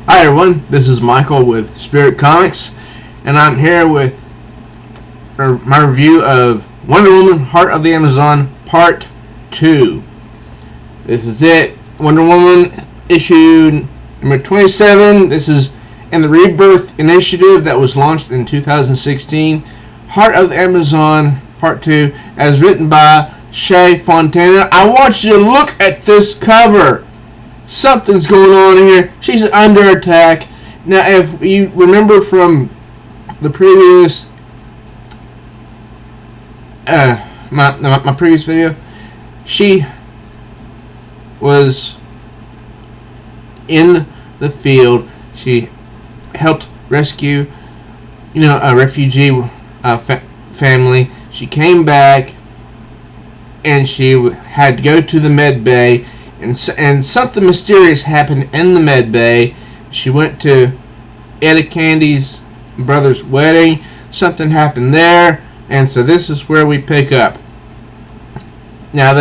Hi everyone, this is Michael with Spirit Comics, and I'm here with my review of Wonder Woman Heart of the Amazon Part 2. This is it, Wonder Woman issue number 27. This is in the Rebirth initiative that was launched in 2016. Heart of the Amazon Part 2, as written by Shea Fontana. I want you to look at this cover. Something's going on here. She's under attack. Now, if you remember from the previous my previous video, she was in the field. She helped rescue, a refugee family. She came back, and she had to go to the med bay. And something mysterious happened in the med bay. She went to Etta Candy's brother's wedding. Something happened there, and so this is where we pick up. Now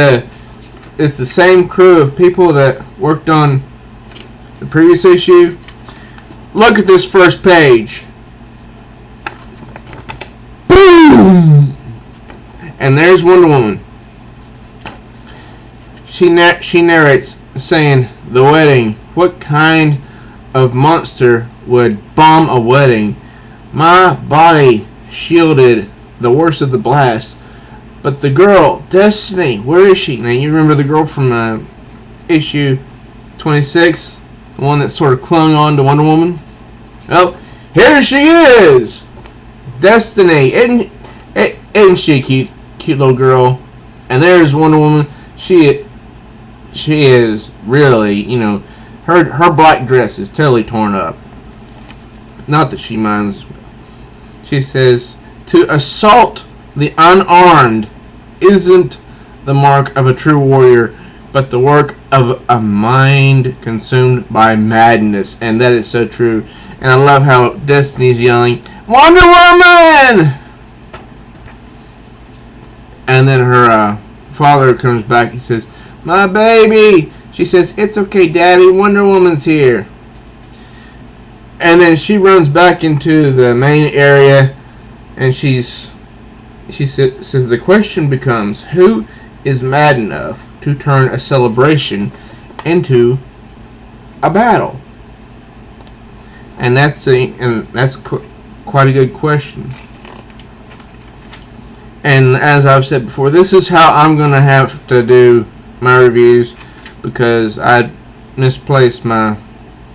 it's the same crew of people that worked on the previous issue. Look at this first page. Boom! And there's Wonder Woman. She narrates, saying, "The wedding. What kind of monster would bomb a wedding? My body shielded the worst of the blast. But the girl, Destiny, where is she?" Now, you remember the girl from issue 26? The one that sort of clung on to Wonder Woman? Well, here she is! Destiny. Isn't she a cute little girl? And there's Wonder Woman. She is really, her black dress is totally torn up. Not that she minds. She says, "To assault the unarmed isn't the mark of a true warrior, but the work of a mind consumed by madness." And that is so true. And I love how Destiny's yelling, "Wonder Woman!" And then her father comes back. He says, "My baby." She says, "It's okay, Daddy. Wonder Woman's here." And then she runs back into the main area, and she says, "The question becomes, who is mad enough to turn a celebration into a battle?" And that's quite a good question. And as I've said before, this is how I'm going to have to do my reviews, because I misplaced my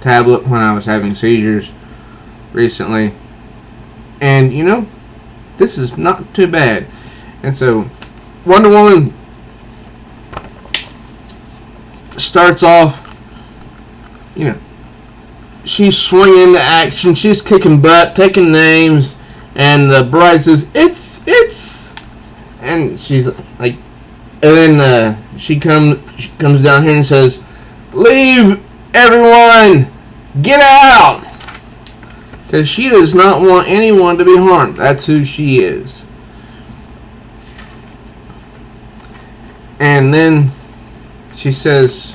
tablet when I was having seizures recently, and this is not too bad. And so Wonder Woman starts off, she's swinging into action, she's kicking butt, taking names, and the bride says, it's and she's like, and then she comes down here and says, "Leave, everyone! Get out!" Because she does not want anyone to be harmed. That's who she is. And then she says,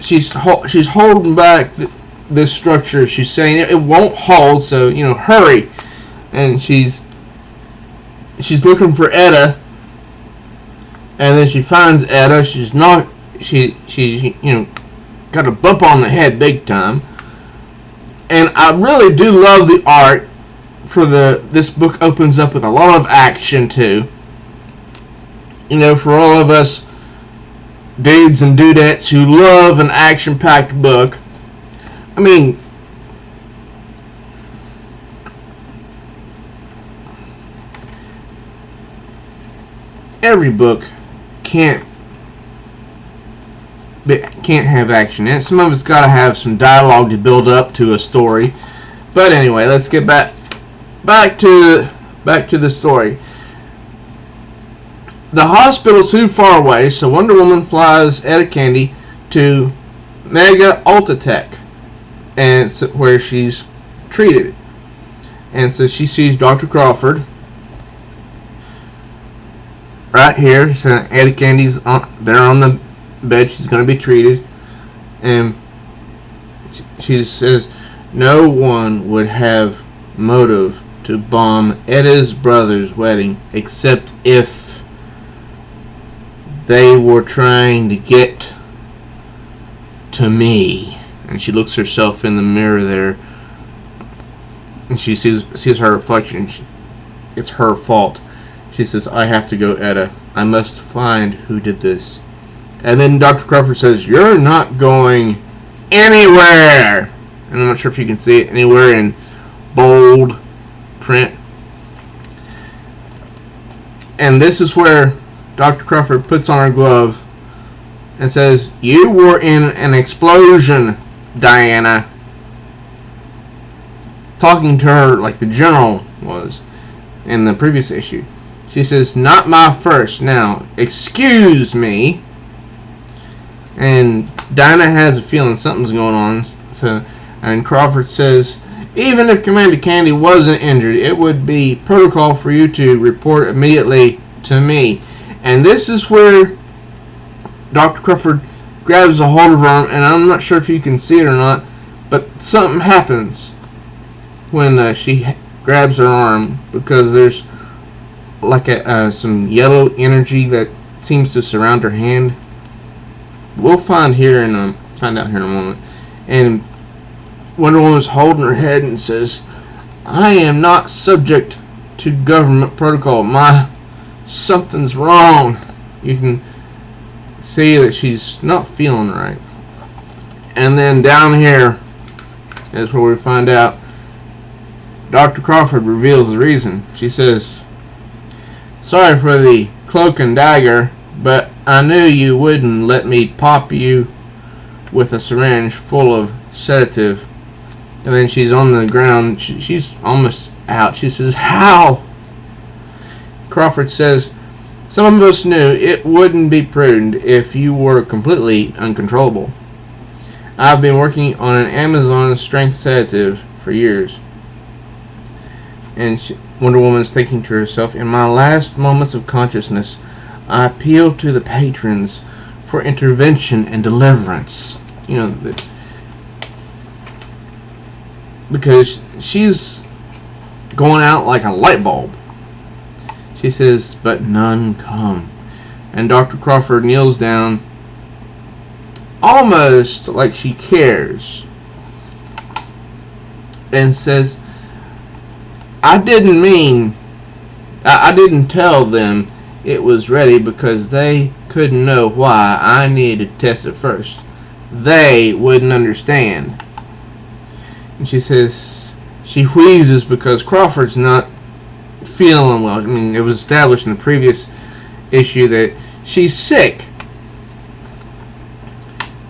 she's holding back this structure. She's saying it won't hold, so hurry. And she's looking for Etta. And then she finds Etta. She's got a bump on the head big time. And I really do love the art for this book. Opens up with a lot of action too. For all of us dudes and dudettes who love an action-packed book. I mean, every book can't have action in it. Some of it's got to have some dialogue to build up to a story. But anyway, let's get back to the story. The hospital's too far away, so Wonder Woman flies Etta Candy to Mega Ultratech, and where she's treated. And so she sees Dr. Crawford right here. So Etta Candy's there on the bed. She's going to be treated. And she says no one would have motive to bomb Edda's brother's wedding except if they were trying to get to me. And she looks herself in the mirror there, and she sees her reflection. It's her fault. She says, I have to go, Edda. I must find who did this. And then Dr. Crawford says, you're not going anywhere. And I'm not sure if you can see it anywhere in bold print. And this is where Dr. Crawford puts on her glove and says, you were in an explosion, Diana. Talking to her like the general was in the previous issue. She says, not my first. Now, excuse me. And Dinah has a feeling something's going on. And Crawford says, even if Commander Candy wasn't injured, it would be protocol for you to report immediately to me. And this is where Dr. Crawford grabs a hold of her arm, and I'm not sure if you can see it or not, but something happens when she grabs her arm, because there's like some yellow energy that seems to surround her hand. We'll find out here in a moment. And Wonder Woman's holding her head and says, I am not subject to government protocol. Something's wrong. You can see that she's not feeling right. And then down here is where we find out Dr. Crawford reveals the reason. She says, sorry for the cloak and dagger, but I knew you wouldn't let me pop you with a syringe full of sedative. And then she's on the ground. She's almost out. She says, how? Crawford says, some of us knew it wouldn't be prudent if you were completely uncontrollable. I've been working on an Amazon strength sedative for years. And Wonder Woman's thinking to herself, in my last moments of consciousness, I appeal to the patrons for intervention and deliverance. Because she's going out like a light bulb. She says, but none come. And Dr. Crawford kneels down, almost like she cares, and says, I didn't tell them it was ready because they couldn't know why I needed to test it first. They wouldn't understand. And she says, she wheezes because Crawford's not feeling well. I mean, it was established in the previous issue that she's sick.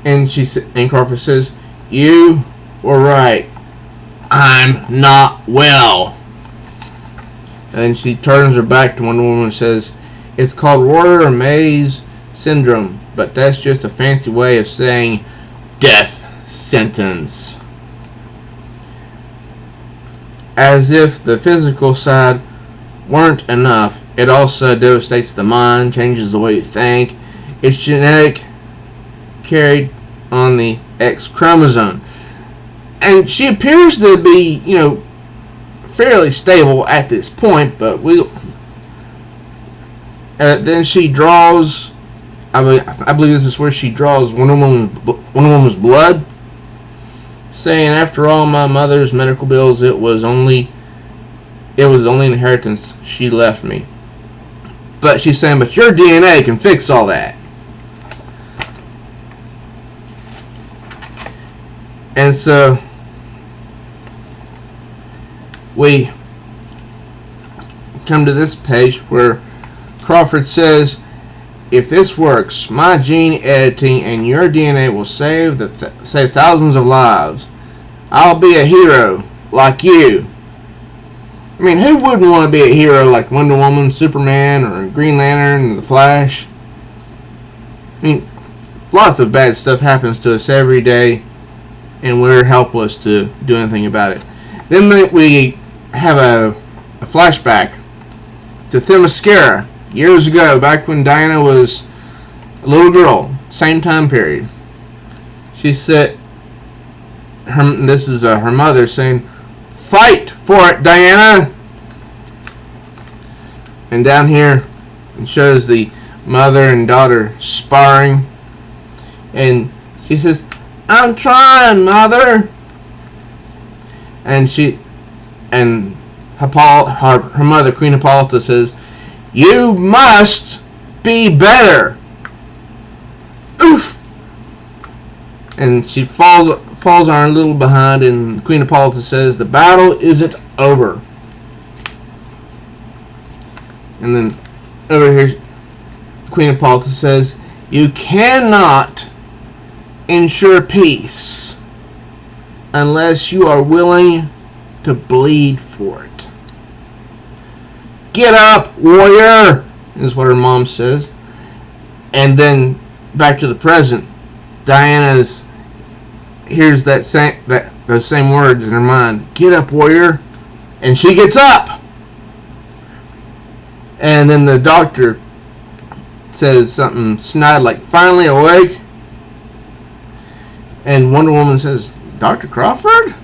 And Crawford says, you were right. I'm not well. And she turns her back to Wonder Woman and says, it's called Warrior Maze Syndrome, but that's just a fancy way of saying death sentence. As if the physical side weren't enough, it also devastates the mind, changes the way you think. It's genetic, carried on the X chromosome. And she appears to be, fairly stable at this point, but then she draws, I believe this is where she draws Wonder Woman's blood, saying, after all my mother's medical bills, it was the only inheritance she left me. But she's saying, but your DNA can fix all that. And so we come to this page where Crawford says, if this works, my gene editing and your DNA will save thousands of lives. I'll be a hero like you. I mean, who wouldn't want to be a hero like Wonder Woman, Superman, or Green Lantern, The Flash? I mean, lots of bad stuff happens to us every day, and we're helpless to do anything about it. Then we have a flashback to Themyscira years ago, back when Diana was a little girl, same time period. She said, this is her mother saying, "Fight for it, Diana." And down here, it shows the mother and daughter sparring. And she says, "I'm trying, Mother." And her mother, Queen Hippolyta, says, "You must be better." Oof! And she falls on her a little behind, and Queen Hippolyta says, "The battle isn't over." And then over here, Queen Hippolyta says, "You cannot ensure peace unless you are willing to bleed for it." "Get up, warrior," is what her mom says. And then back to the present, Diana hears those same words in her mind. "Get up, warrior," and she gets up. And then the doctor says something snide like, "Finally awake." And Wonder Woman says, "Dr. Crawford?"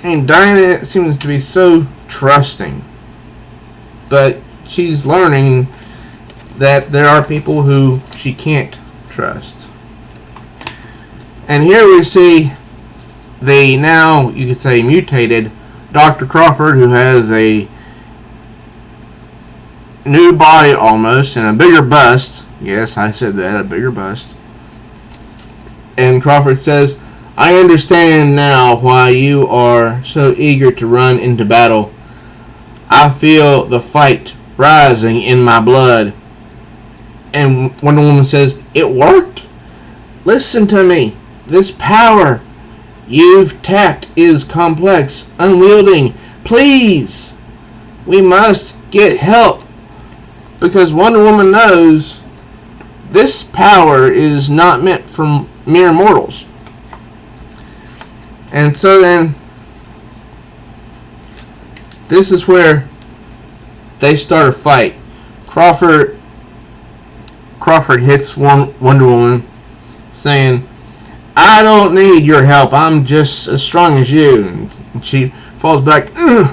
Diana seems to be so trusting, but she's learning that there are people who she can't trust. And here we see the now, you could say, mutated Dr. Crawford, who has a new body almost and a bigger bust. Yes, I said that, a bigger bust. And Crawford says, "I understand now why you are so eager to run into battle. I feel the fight rising in my blood." And Wonder Woman says, "It worked? Listen to me. This power you've tapped is complex, unwielding. Please, we must get help." Because Wonder Woman knows this power is not meant for mere mortals. And so then, this is where they start a fight. Crawford hits Wonder Woman, saying, "I don't need your help. I'm just as strong as you." And she falls back. Ugh.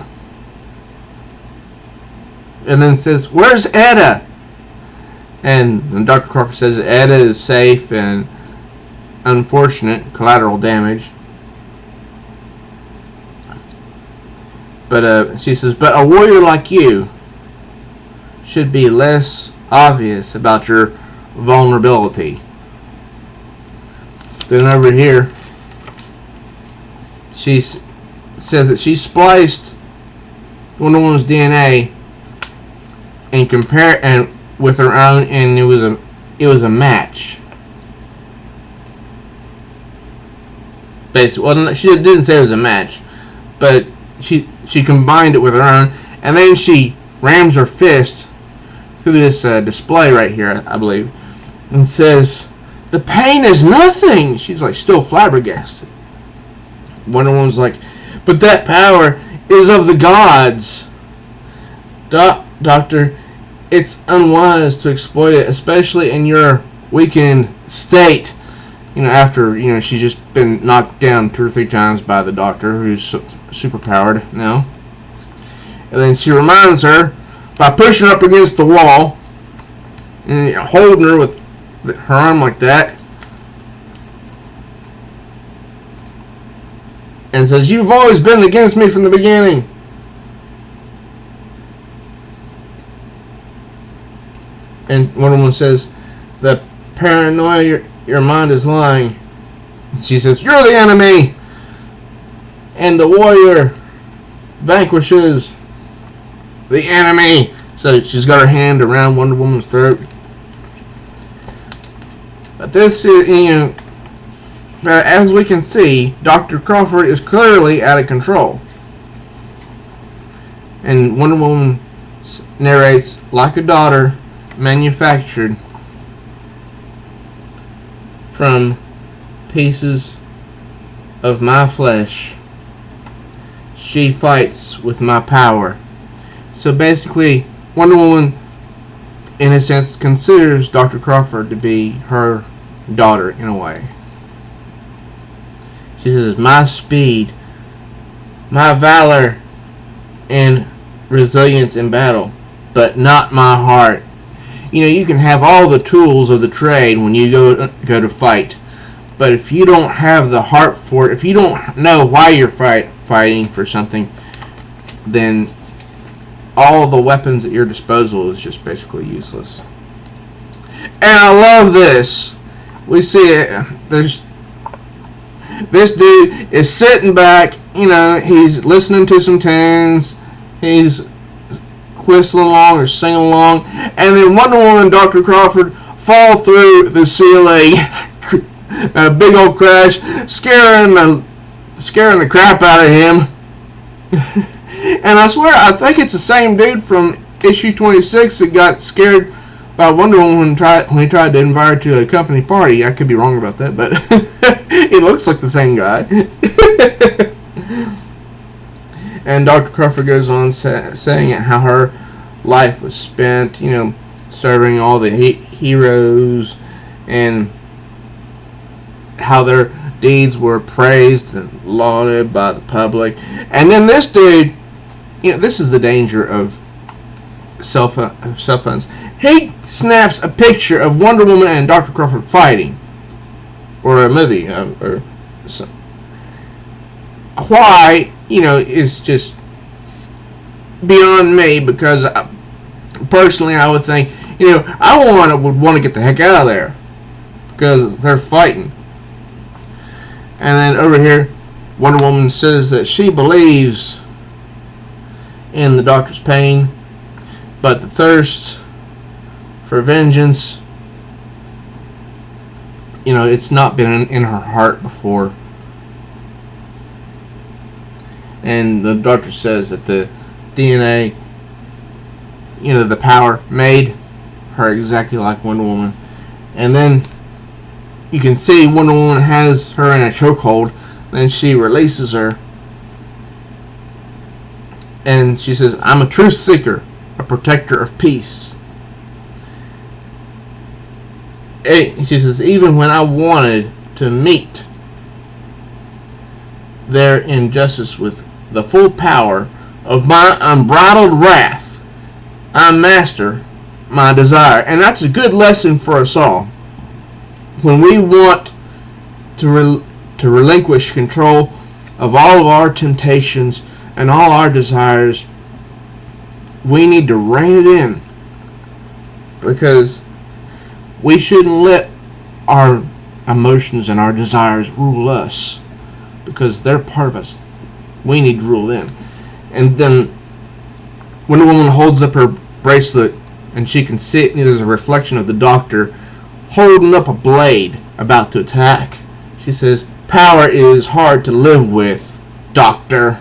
And then says, "Where's Etta?" And Dr. Crawford says Etta is safe and unfortunate collateral damage. But she says, "But a warrior like you should be less obvious about your vulnerability." Then over here, she says that she spliced Wonder Woman's DNA and with her own, and it was a match. Basically, well, she didn't say it was a match, but she combined it with her own, and then she rams her fist through this display right here, I believe, and says, "The pain is nothing." She's like still flabbergasted. Wonder Woman's like, "But that power is of the gods. Doctor, it's unwise to exploit it, especially in your weakened state." After, she's just been knocked down 2 or 3 times by the doctor, who's super powered now. And then she reminds her by pushing her up against the wall and holding her with her arm like that, and says, "You've always been against me from the beginning." And Wonder Woman says, "The paranoia, your mind is lying." She says, "You're the enemy." And the warrior vanquishes the enemy. So she's got her hand around Wonder Woman's throat. But this is, as we can see, Dr. Crawford is clearly out of control. And Wonder Woman narrates, "Like a daughter manufactured from pieces of my flesh, she fights with my power." So basically, Wonder Woman, in a sense, considers Dr. Crawford to be her daughter in a way. She says, my speed, my valor, and resilience in battle, but not my heart. You know, you can have all the tools of the trade when you go to fight, but if you don't have the heart for it, if you don't know why you're fighting for something, then all the weapons at your disposal is just basically useless. And I love this. We see it. There's this dude is sitting back. You know, he's listening to some tunes. He's whistling along or singing along, and then Wonder Woman and Dr. Crawford fall through the ceiling. A big old crash, scaring the crap out of him. And I swear, I think it's the same dude from issue 26 that got scared by Wonder Woman when he tried to invite her to a company party. I could be wrong about that, but he looks like the same guy. And Dr. Crawford goes on saying how her life was spent, you know, serving all the heroes, and how their deeds were praised and lauded by the public. And then this dude, you know, this is the danger of cell phones. He snaps a picture of Wonder Woman and Dr. Crawford fighting, or a movie, or something. Why, you know, is just beyond me, because personally I would think, you know, I would want to get the heck out of there because they're fighting. And then over here, Wonder Woman says that she believes in the Doctor's pain, but the thirst for vengeance, you know, it's not been in her heart before. And the Doctor says that the DNA, you know, the power made her exactly like Wonder Woman. And then you can see Wonder Woman has her in a chokehold. Then she releases her. And she says, I'm a truth seeker, a protector of peace. She says, even when I wanted to meet their injustice with the full power of my unbridled wrath, I master my desire. And that's a good lesson for us all. When we want to relinquish control of all of our temptations and all our desires, we need to rein it in, because we shouldn't let our emotions and our desires rule us, because they're part of us. We need to rule them. And then Wonder Woman holds up her bracelet, and she can see it, and there's a reflection of the Doctor holding up a blade about to attack. She says, power is hard to live with, Doctor.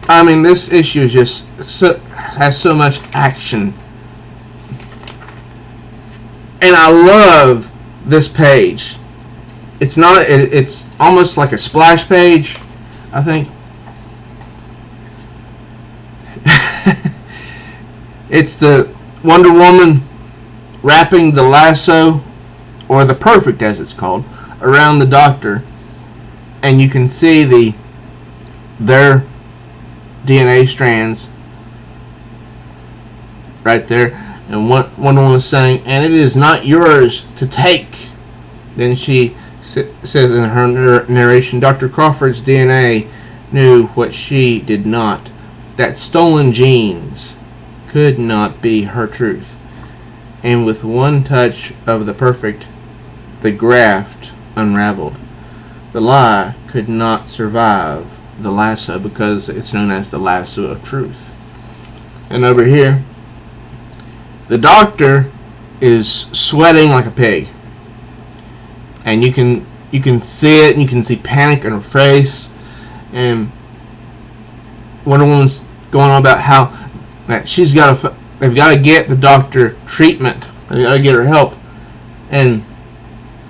I mean, this issue just has so much action. And I love this page. It's not. It's almost like a splash page, I think. It's the Wonder Woman wrapping the lasso, or the perfect as it's called, around the Doctor, and you can see their DNA strands right there. And Wonder Woman is saying, and it is not yours to take. Then she says in her narration, Dr. Crawford's DNA knew what she did not, that stolen genes could not be her truth. And with one touch of the perfect, the graft unraveled. The lie could not survive the lasso, because it's known as the lasso of truth. And over here, the Doctor is sweating like a pig, and you can see it, and you can see panic in her face. And Wonder Woman's going on about how that they've got to get the Doctor treatment, they've got to get her help, and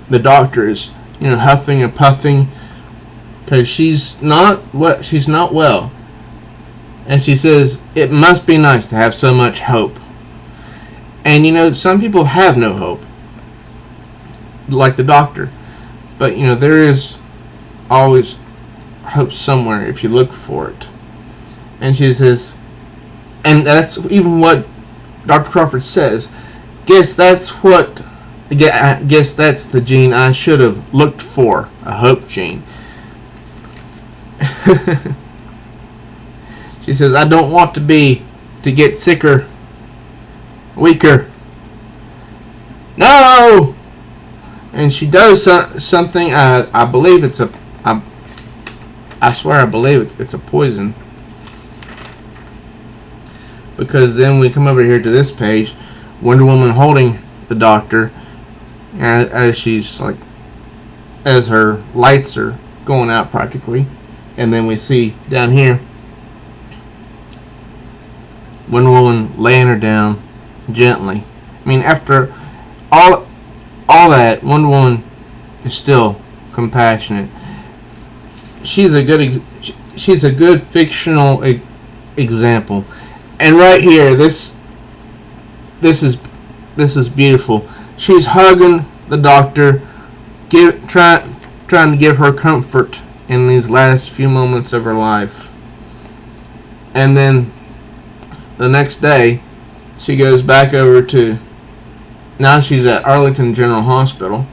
the Doctor is, you know, huffing and puffing because she's not well. And she says, it must be nice to have so much hope. And you know, some people have no hope. like the doctor. But there is always hope somewhere if you look for it. And she says, and that's even what Dr. Crawford says. Guess that's the gene I should have looked for, a hope gene. She says, I don't want to get sicker, weaker. No! And she does something, I believe it's I swear I believe it's a poison. Because then we come over here to this page, Wonder Woman holding the doctor, as she's like, as her lights are going out practically. And then we see down here Wonder Woman laying her down gently. I mean, after all that, Wonder Woman is still compassionate. She's a good fictional example. And right here, this is beautiful. She's hugging the doctor, trying to give her comfort in these last few moments of her life. And then the next day, she goes back over to, now she's at Arlington General Hospital,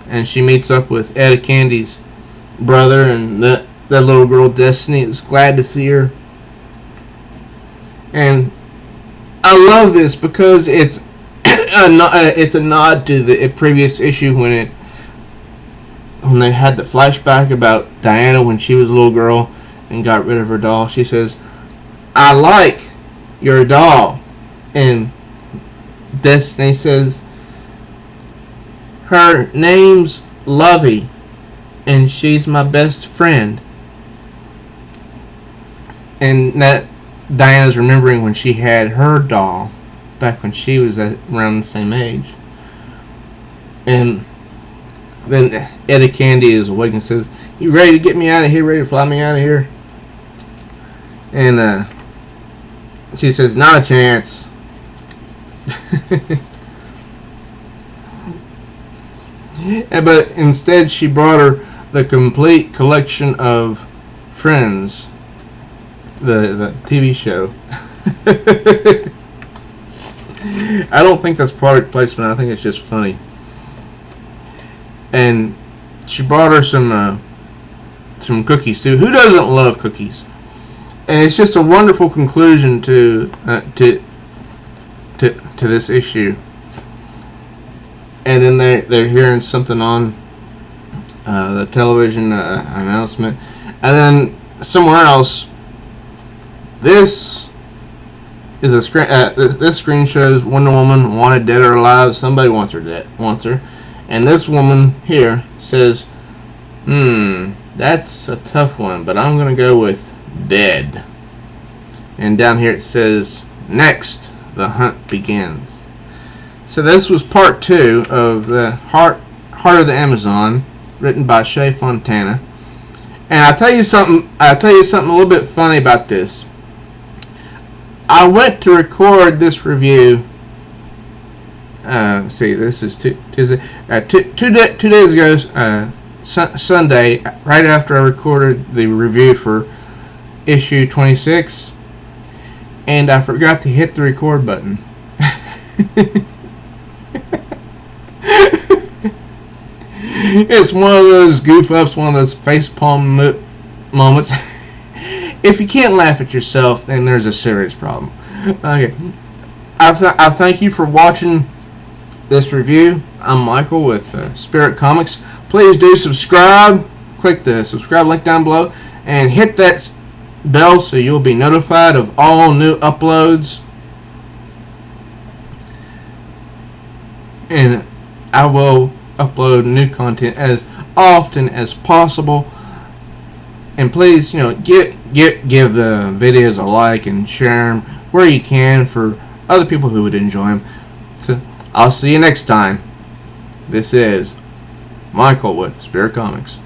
and she meets up with Etta Candy's brother and that little girl Destiny is glad to see her. And I love this because it's a nod to the previous issue when they had the flashback about Diana when she was a little girl and got rid of her doll. She says, I like your doll. And Destiny says, her name's Lovey and she's my best friend. And that Diana's remembering when she had her doll back when she was around the same age. And then Etta Candy is awake and says, you ready to get me out of here? Ready to fly me out of here? And she says, not a chance. But instead she brought her the complete collection of Friends, the TV show. I don't think that's product placement. I think it's just funny. And she brought her some cookies too. Who doesn't love cookies? And it's just a wonderful conclusion to this issue. And then they're hearing something on the television announcement, and then somewhere else. This is a screen. This screen shows Wonder Woman wanted dead or alive. Somebody wants her, and this woman here says, that's a tough one, but I'm gonna go with dead." And down here it says, "Next, the hunt begins." So this was part 2 of the Heart of the Amazon, written by Shea Fontana. And I'll tell you something a little bit funny about this. I went to record this review. See, this is Tuesday. 2 days ago, Sunday, right after I recorded the review for issue 26, and I forgot to hit the record button. It's one of those goof ups, one of those facepalm moments. If you can't laugh at yourself, then there's a serious problem. Okay, I thank you for watching this review. I'm Michael with Spirit Comics. Please do subscribe. Click the subscribe link down below and hit that bell so you'll be notified of all new uploads. And I will upload new content as often as possible. And please, give the videos a like and share them where you can for other people who would enjoy them. So I'll see you next time. This is Michael with Spirit Comics.